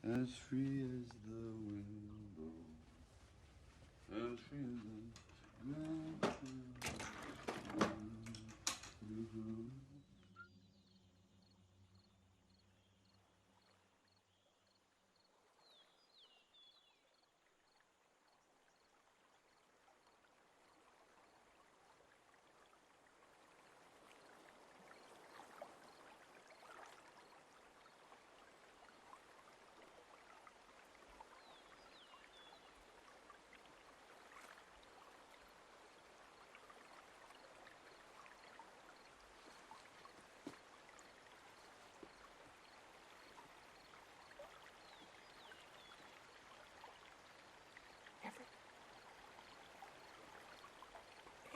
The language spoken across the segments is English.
as free as the wind blows, as free as the ground.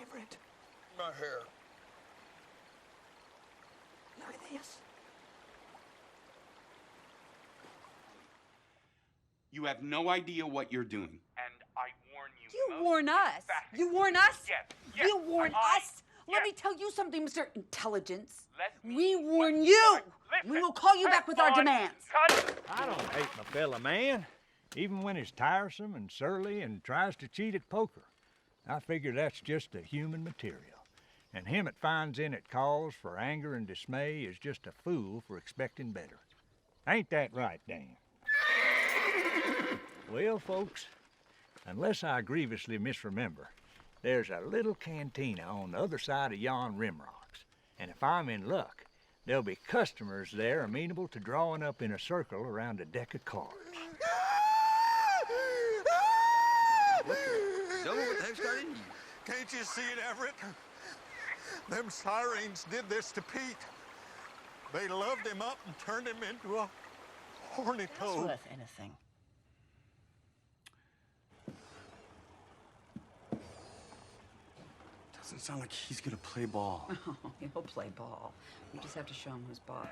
Everett. My hair. Look at this. You have no idea what you're doing. And I warn you. You warn us. You warn us? Yes. You warn us? Let Yes. me tell you something, Mr. Intelligence. Let me- We warn you. Listen. We will call you back with our demands. Cut. I don't hate my fella man, even when he's tiresome and surly and tries to cheat at poker. I figure that's just the human material. And him that finds in it cause for anger and dismay is just a fool for expecting better. Ain't that right, Dan? Well, folks, unless I grievously misremember, there's a little cantina on the other side of yon rim rocks. And if I'm in luck, there'll be customers there amenable to drawing up in a circle around a deck of cards. What the heck's got in you? Can't you see it, Everett? Them sirens did this to Pete. They loved him up and turned him into a horny toad. Worth anything. Doesn't sound like he's gonna play ball. Oh, he'll play ball. We just have to show him who's boss.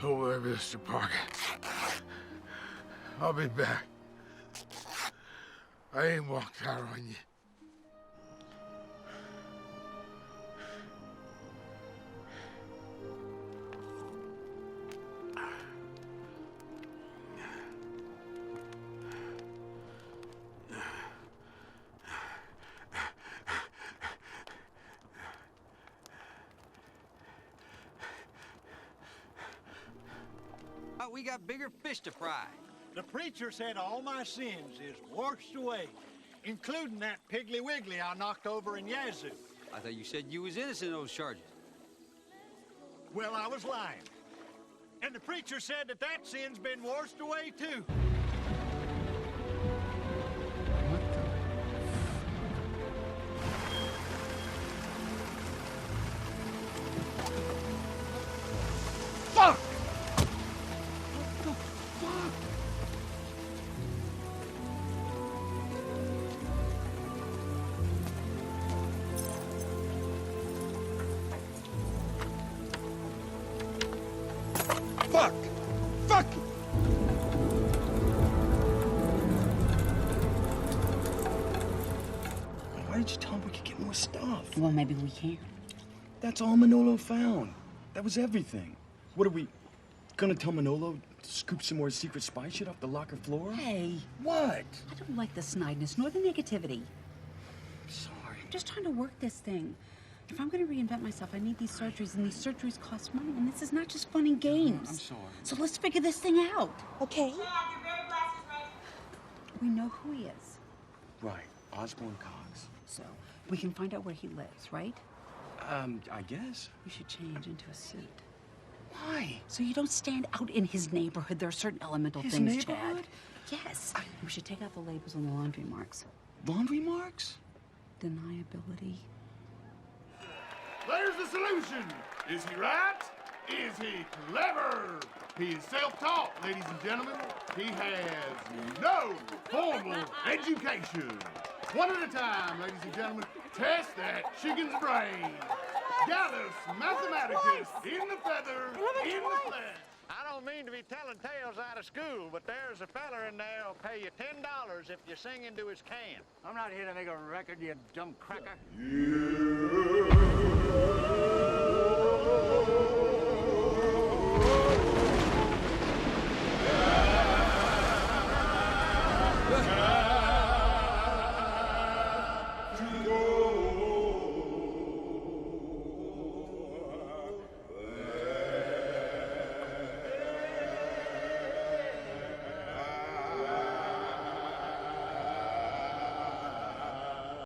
Don't worry, Mr. Parker. I'll be back. I ain't walked out on you. We got bigger fish to fry. The preacher said all my sins is washed away, including that Piggly Wiggly I knocked over in Yazoo. I thought you said you was innocent of those charges. Well, I was lying. And the preacher said that that sin's been washed away, too. Fuck! Fuck! Fuck! Why did you tell him we could get more stuff? Well, maybe we can. That's all Manolo found. That was everything. What are we gonna tell Manolo to scoop some more secret spy shit off the locker floor? Hey, What? I don't like the snideness nor the negativity. Sorry. I'm just trying to work this thing. If I'm going to reinvent myself, I need these surgeries, and these surgeries cost money, and this is not just fun and games. I'm sorry. So let's figure this thing out, okay? We know who he is. Right. Osborne Cox. So we can find out where he lives, right? I guess. We should change into a suit. Why? So you don't stand out in his neighborhood. There are certain elemental His things, neighborhood? Chad. Yes. We should take out the labels on the laundry marks. Laundry marks? Deniability. There's the solution. Is he right? Is he clever? He is self-taught, ladies and gentlemen. He has no formal education. One at a time, ladies and gentlemen. Test that chicken's brain. Gallus Mathematicus in the feather, in the flesh. I don't mean to be telling tales out of school, but there's a feller in there who'll pay you $10 if you sing into his can. I'm not here to make a record, you dumb cracker. You to go.